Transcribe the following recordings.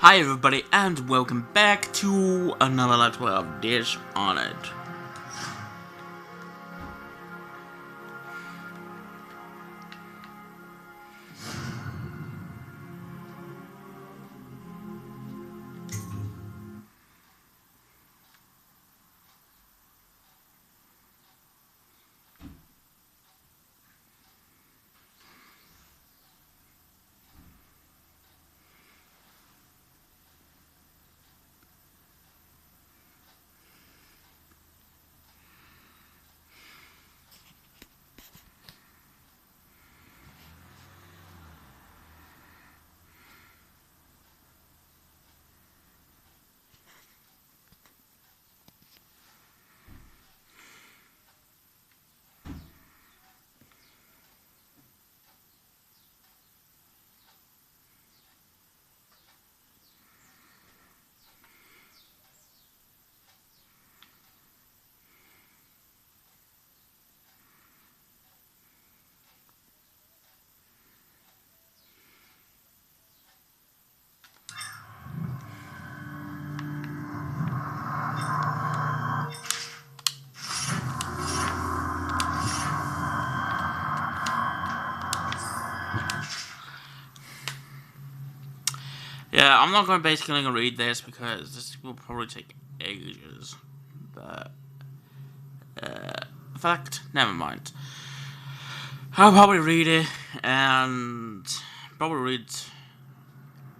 Hi everybody, and welcome back to another Let's Play of Dishonored. Yeah, I'm not going to read this because this will probably take ages. But, in fact, never mind. I'll probably read it and probably read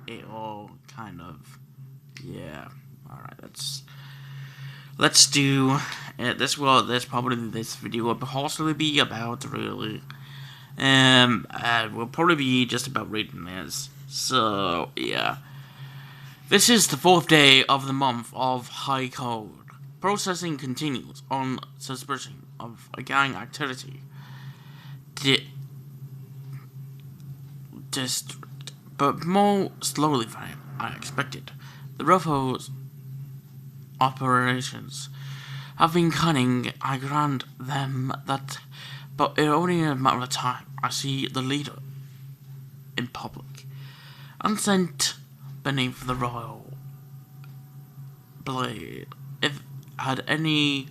it all kind of. Yeah, alright, let's do it. This video will possibly be about really. We'll probably be just about reading this. So, yeah. This is the 4th day of the month of High Code. Processing continues on suspicion of a gang activity. But more slowly than I expected. The Ruffles operations have been cunning. I grant them that, but it's only a matter of time. I see the leader in public, unsent beneath the royal blade. If had any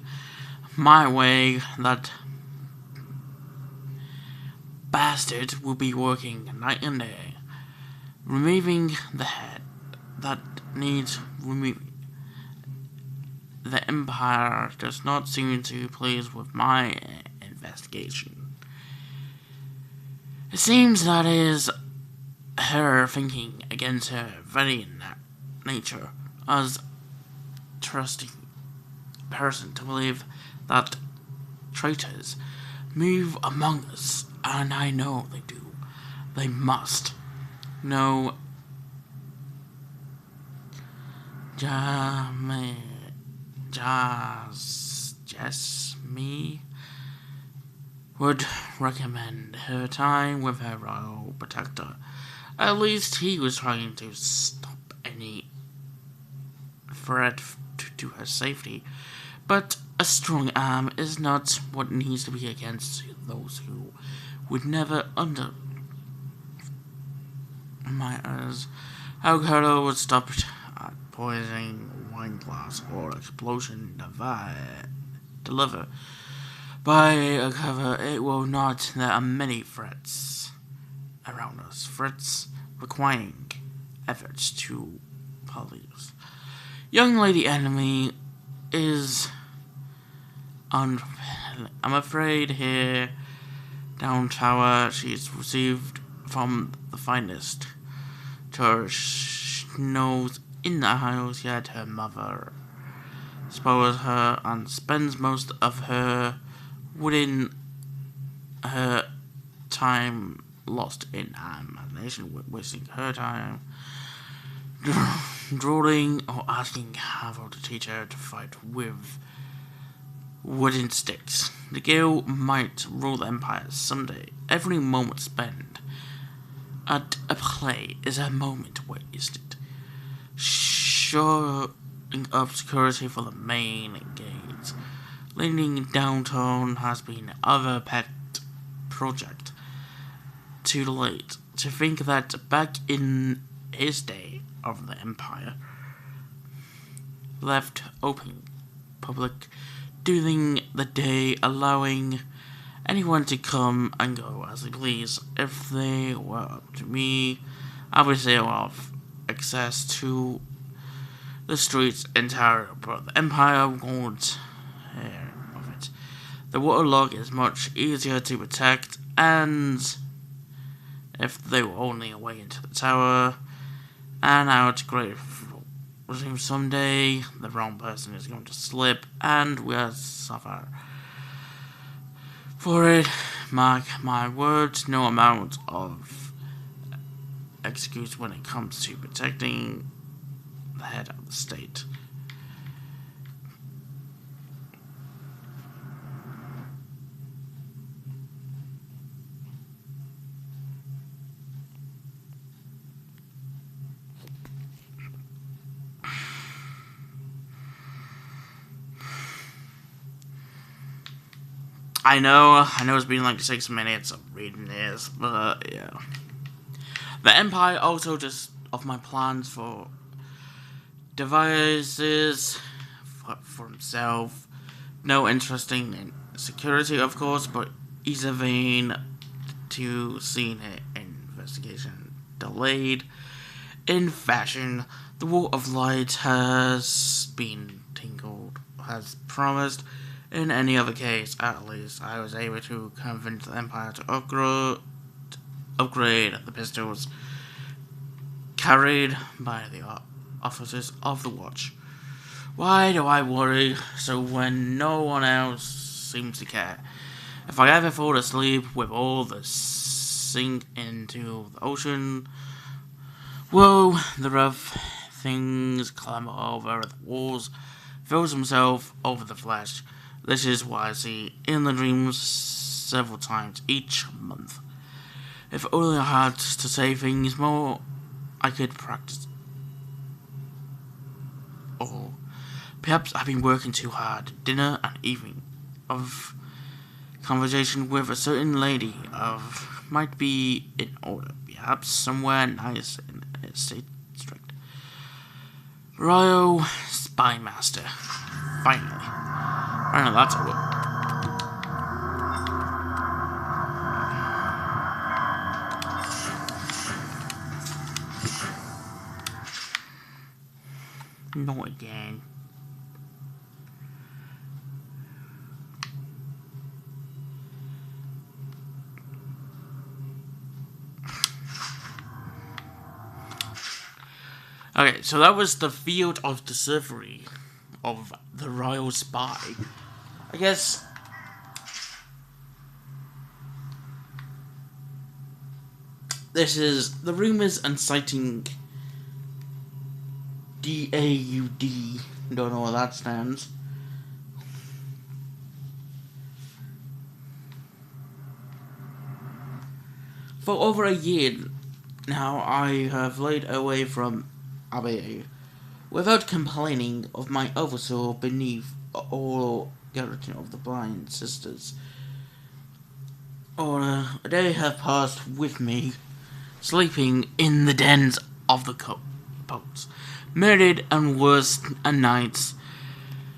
my way, that bastard will be working night and day, removing the head that needs removing. The Empire does not seem to please with my investigation. It seems that is her thinking against her very nature as trusting person to believe that traitors move among us, and I know they do. They must. No, me would recommend her time with her royal protector. At least he was trying to stop any threat to her safety. But a strong arm is not what needs to be against those who would never under my eyes. How Carlo would stop at poisoning wine glass or explosion deliver by a cover. It will not. There are many threats around us. Threats requiring efforts to police. Young lady enemy is I'm afraid here down tower she's received from the finest church knows in the house, yet her mother spoils her and spends most of her within her time lost in imagination, wasting her time drooling or asking Havel to teach her to fight with wooden sticks. The girl might rule the empire someday. Every moment spent at a play is a moment wasted. Shoring up security for the main gates. Leading downtown has been other pet project. Too late to think that back in his day, of the empire, left open public during the day, allowing anyone to come and go as they please. If they were up to me, I would say off access to the streets entirely, but the empire won't hear of it. The waterlock is much easier to protect, and if they were only a way into the tower and out, great. Resume someday, the wrong person is going to slip, and we'll suffer for it. Mark my words, no amount of excuse when it comes to protecting the head of the state. I know it's been like 6 minutes of reading this, but yeah. The Empire also just of my plans for devices for himself. No interesting in security, of course, but he's a vein to seeing it investigation delayed. In fashion, the Wall of Light has been tingled, as promised. In any other case, at least, I was able to convince the Empire to upgrade the pistols carried by the officers of the Watch. Why do I worry so when no one else seems to care? If I ever fall asleep with all the sink into the ocean, whoa, the rough things climb over the walls, throws himself over the flesh. This is what I see in the dreams several times each month. If only I had to say things more, I could practice. Or perhaps I've been working too hard. Dinner and evening of conversation with a certain lady of might be in order. Perhaps somewhere nice in a state district. Royal Spy Master. Finally. I know that's over. Not again. Okay, so that was the field of distillery of the Royal Spy. I guess this is the rumors and citing DAUD. Don't know what that stands. For over a year now, I have laid away from Abbey without complaining of my oversoul beneath all guillotine of the blind sisters. Or a day have passed with me, sleeping in the dens of the boats. Murdered and worse and nights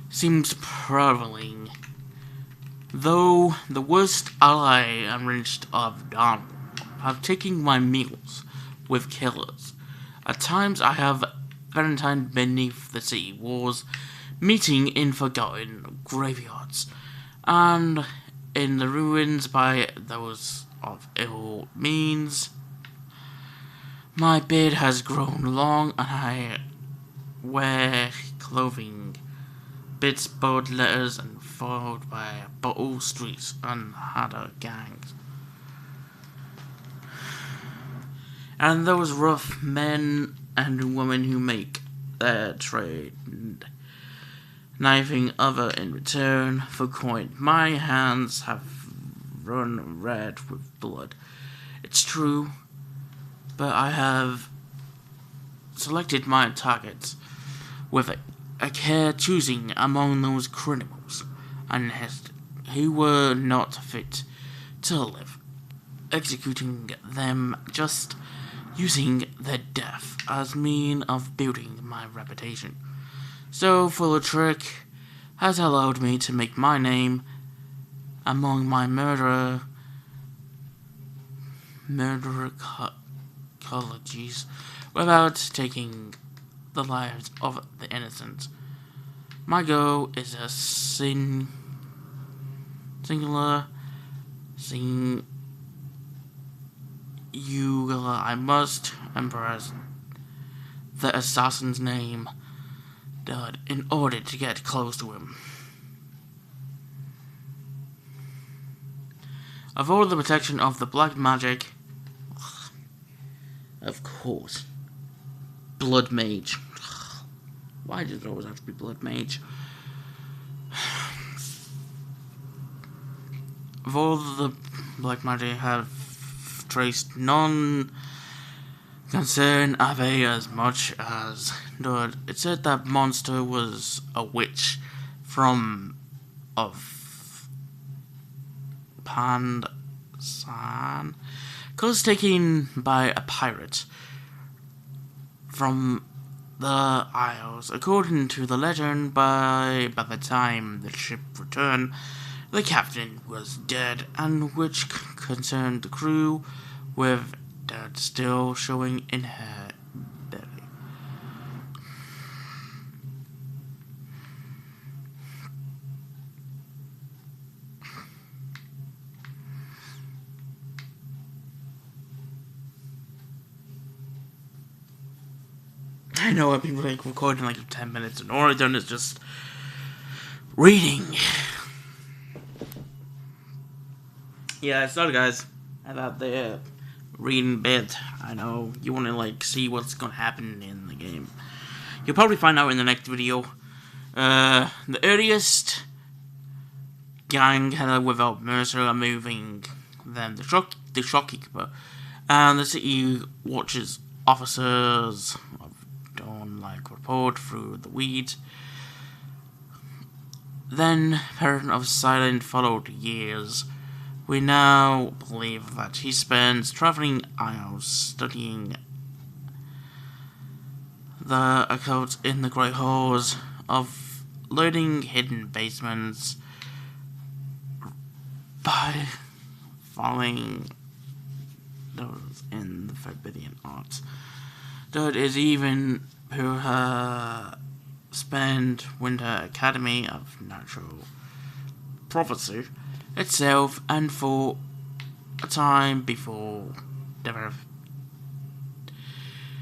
seems prevailing, though the worst ally and wrenched of dawn have taken my meals with killers. At times I have Valentine beneath the city walls, meeting in forgotten graveyards, and in the ruins by those of ill means. My beard has grown long, and I wear clothing, bits, bold letters, and followed by bottle streets and harder gangs. And those rough men and women who make their trade, knifing other in return for coin. My hands have run red with blood. It's true, but I have selected my targets with a care, choosing among those criminals and who were not fit to live, executing them just using their death as mean of building my reputation. So full of trick has allowed me to make my name among my murderer colleges without taking the lives of the innocent. My goal is a singular, I must embrace the assassin's name in order to get close to him. Avoid the protection of the black magic. Of course. Blood mage. Why does it always have to be blood mage? Of all the black magic have traced none concern Ave as much as did. It said that monster was a witch of Pansan, cause taken by a pirate from the Isles. According to the legend, by the time the ship returned, the captain was dead, and which concerned the crew, with death still showing in her belly. I know I've been recording 10 minutes, and all I've done is just reading. Yeah, sorry guys about the reading bit. I know you want to see what's gonna happen in the game. You'll probably find out in the next video. The earliest gang without Mercer are moving. Then the shopkeeper and the city watches officers don't report through the weeds. Then Parent of Silent followed years. We now believe that he spends traveling isles studying the occult in the great halls of learning hidden basements by following those in the forbidden arts. That is even who spend Winter Academy of Natural Prophecy itself, and for a time before death,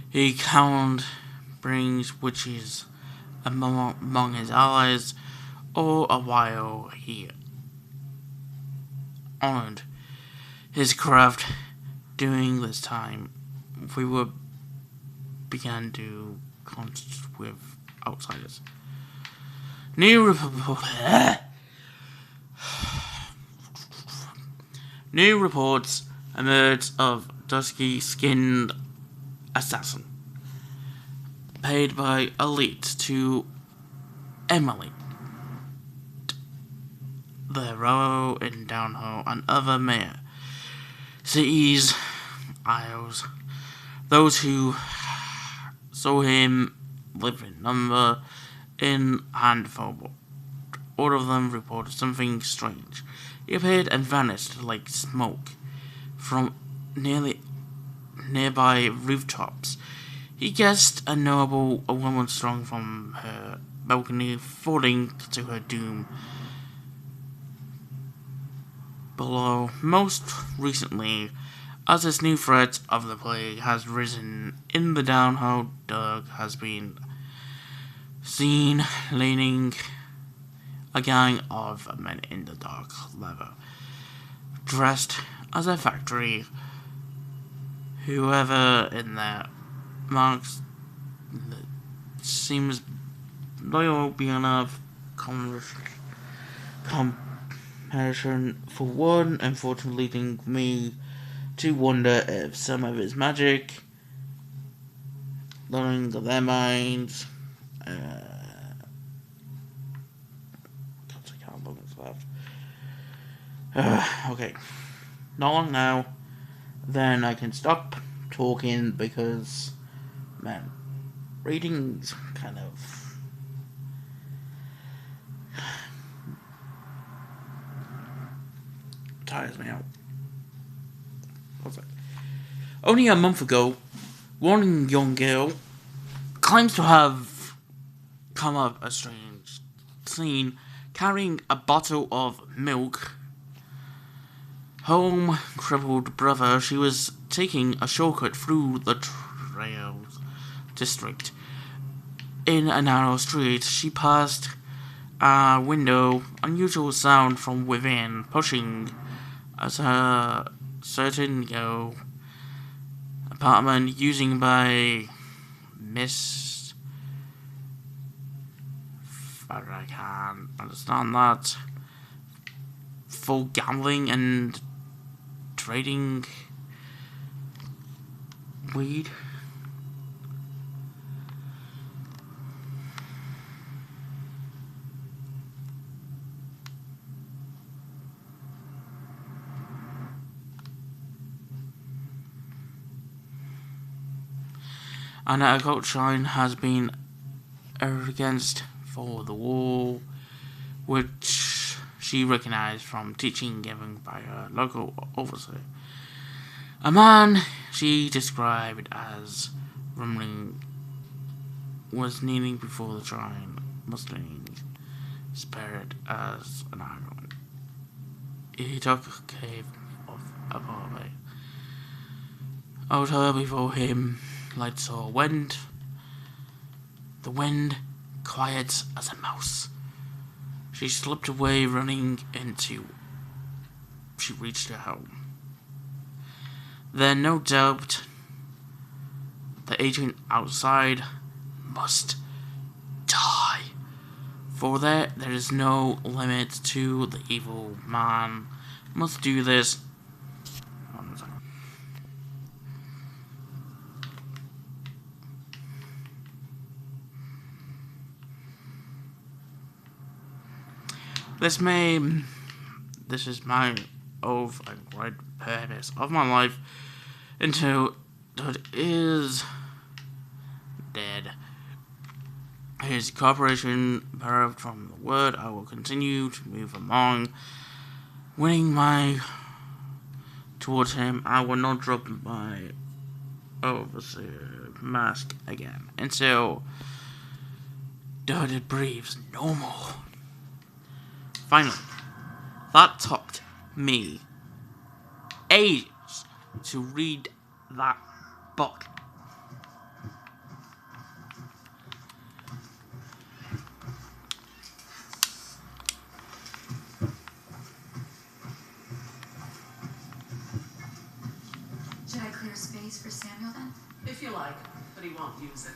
he brings witches among his allies, all a while he honored his craft. During this time, we began to contact with outsiders. New reports emerged of dusky-skinned assassin paid by elite to emulate the row in Downhill and other mayor cities, isles. Those who saw him live in number in handful. All of them reported something strange. He appeared and vanished like smoke from nearby rooftops. He guessed a woman strong from her balcony, falling to her doom below. Most recently, as this new threat of the plague has risen in the Downhill, Doug has been seen leading a gang of men in the dark leather, dressed as a factory. Whoever in there marks seems loyal beyond comparison. For one, unfortunately, leading me to wonder if some of his magic, learning their minds, okay, not long now, then I can stop talking because, man, reading's kind of tires me out. What's that? Only a month ago, one young girl claims to have come up a strange scene carrying a bottle of milk home. Crippled brother, she was taking a shortcut through the trails district. In a narrow street, she passed a window, unusual sound from within, pushing at a certain girl apartment using by Miss. I can't understand that. For gambling and trading weed. And a gold shrine has been against for the wall, which she recognized from teaching given by her local officer. A man she described as rumbling was kneeling before the shrine, mustering spirit as an argument. He took a cave of a hallway. Out her before him, light saw wind. The wind quiet as a mouse. She slipped away, running into. She reached her home. Then, no doubt, the agent outside must die. For there is no limit to the evil man. Must do this. This is my oath and great purpose of my life until it is dead. His cooperation birthed from the word. I will continue to move along, winning my towards him. I will not drop my overseer mask again until it breathes no more. Finally, that took me ages to read that book. Should I clear space for Samuel then? If you like, but he won't use it.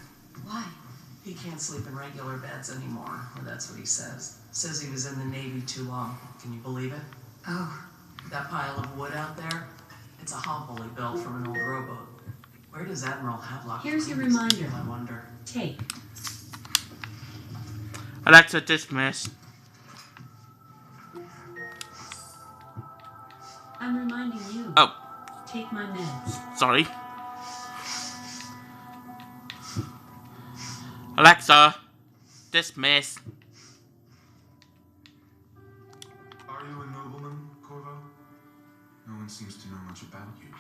Why? He can't sleep in regular beds anymore, or that's what he says. Says he was in the Navy too long. Can you believe it? Oh. That pile of wood out there, it's a hovel he built from an old rowboat. Where does Admiral Havelock Here's your find these reminder. people, I wonder? Take. Alexa, dismiss. I'm reminding you. Oh, Take my meds. sorry. Alexa, dismiss. Are you a nobleman, Corvo? No one seems to know much about you.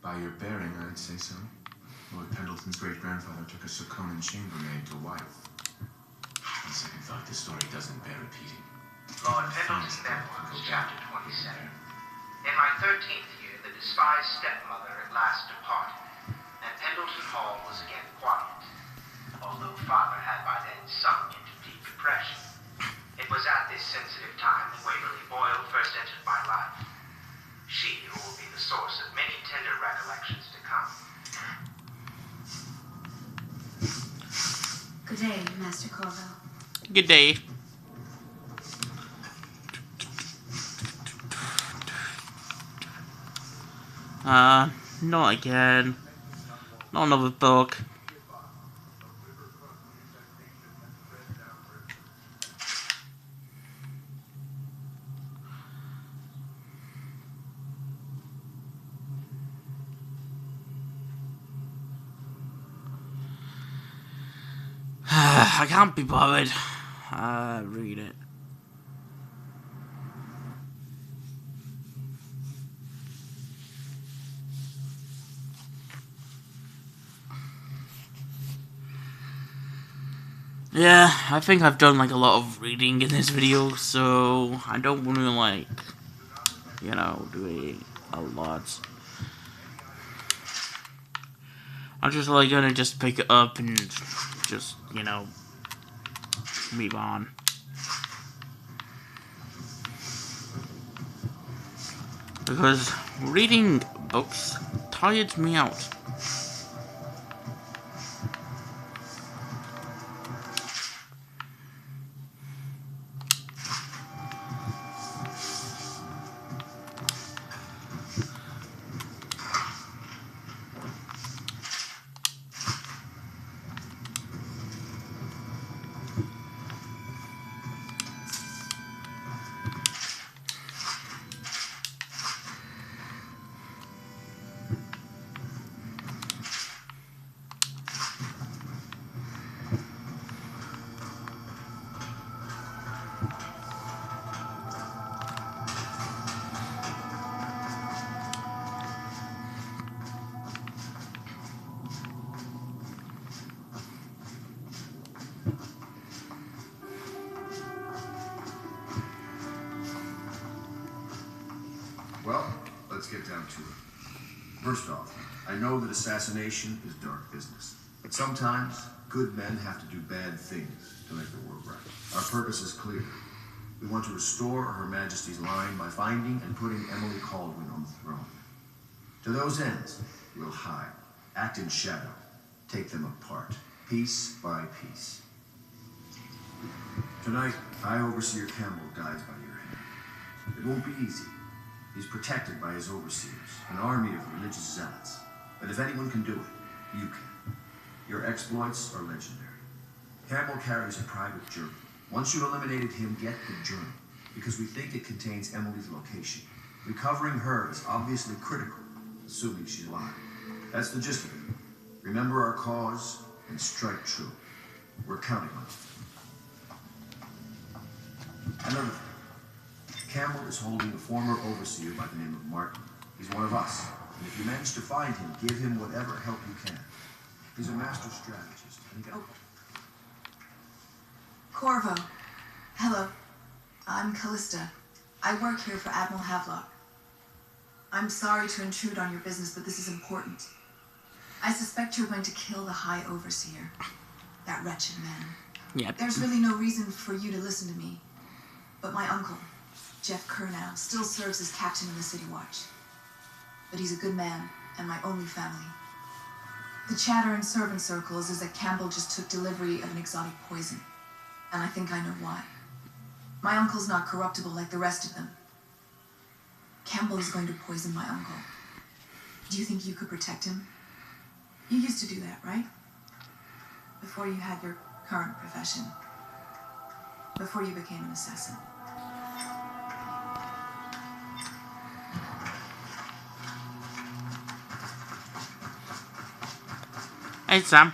By your bearing, I'd say so. Lord Pendleton's great-grandfather took a Sokonan chambermaid to wife. On second thought, this story doesn't bear repeating. Lord Pendleton's Memoirs, chapter 27. In my 13th year, the despised stepmother at last departed, and Pendleton Hall was again quiet, although father had by then sunk into deep depression. It was at this sensitive time that Waverly Boyle first entered my life. She who will be the source of many tender recollections to come. Good day, Master Corvo. Good day. Not again. Not another book. I can't be bothered. Read it. Yeah, I think I've done like a lot of reading in this video, so I don't want to like, you know, do a lot. I'm just like gonna just pick it up and just, you know, move on. Because reading books tired me out. Well, let's get down to it. First off, I know that assassination is dark business. But sometimes, good men have to do bad things to make the world right. Our purpose is clear. We want to restore Her Majesty's line by finding and putting Emily Caldwin on the throne. To those ends, we'll hide, act in shadow, take them apart, piece by piece. Tonight, High Overseer Campbell dies by your hand. It won't be easy. He's protected by his overseers, an army of religious zealots. But if anyone can do it, you can. Your exploits are legendary. Campbell carries a private journal. Once you've eliminated him, get the journal, because we think it contains Emily's location. Recovering her is obviously critical, assuming she's alive. That's the gist of it. Remember our cause and strike true. We're counting on you. Another thing. Campbell is holding a former overseer by the name of Martin. He's one of us. And if you manage to find him, give him whatever help you can. He's a master strategist. And he can... Corvo. Hello. I'm Callista. I work here for Admiral Havelock. I'm sorry to intrude on your business, but this is important. I suspect you're going to kill the High Overseer. That wretched man. Yep. There's really no reason for you to listen to me. But my uncle, Jeff Kernow, still serves as captain of the City Watch. But he's a good man, and my only family. The chatter in servant circles is that Campbell just took delivery of an exotic poison. And I think I know why. My uncle's not corruptible like the rest of them. Campbell is going to poison my uncle. Do you think you could protect him? You used to do that, right? Before you had your current profession. Before you became an assassin. Hey, Sam.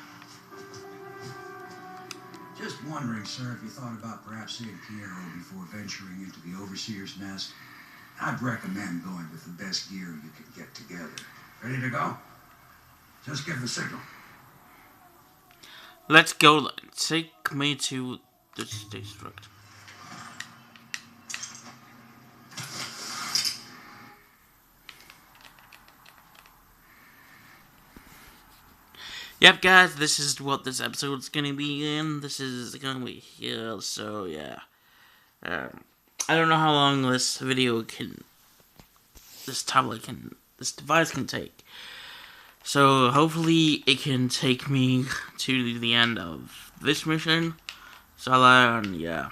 Just wondering, sir, if you thought about perhaps seeing Piero before venturing into the Overseer's nest. I'd recommend going with the best gear you can get together. Ready to go? Just give the signal. Let's go. Take me to this district. Yep, guys, this is what this episode's gonna be in. This is gonna be here, so yeah. I don't know how long this video can, this device can take. So hopefully it can take me to the end of this mission. So yeah.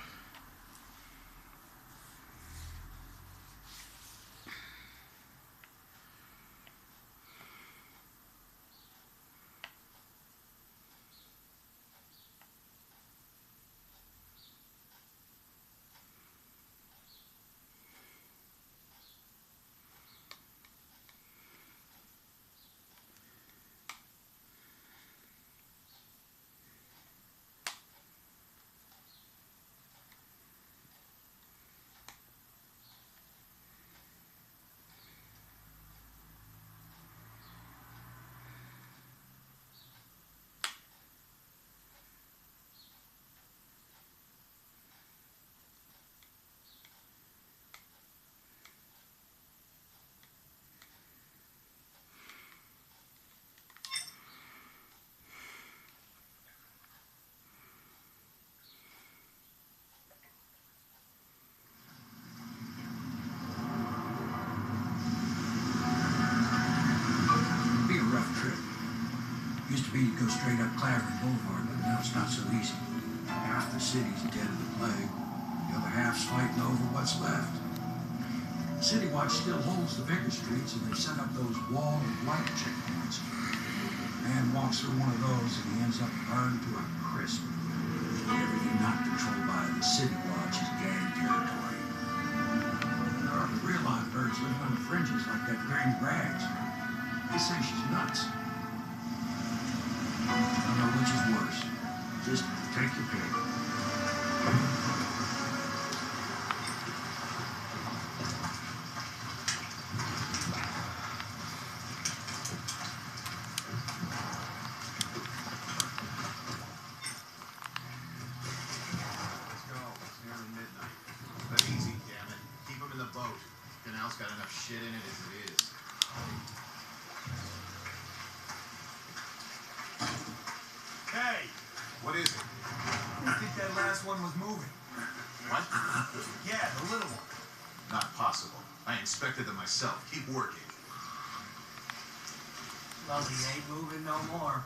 straight up Clavering Boulevard, but now it's not so easy. Half the city's dead of the plague. The other half's fighting over what's left. City Watch still holds the bigger streets, and they've set up those wall of light checkpoints. A man walks through one of those, and he ends up burned to a crisp. Everything not controlled by the City Watch is gang territory. There are the real live birds living on the fringes like that Granny Rags. They say she's nuts. I don't know which is worse. Just take your pick. Got enough shit in it as it is. Hey! What is it? I think that last one was moving. What? Yeah, the little one. Not possible. I inspected them myself. Keep working. Well, he ain't moving no more.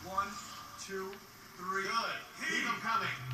One, two, three. Good. Keep them coming.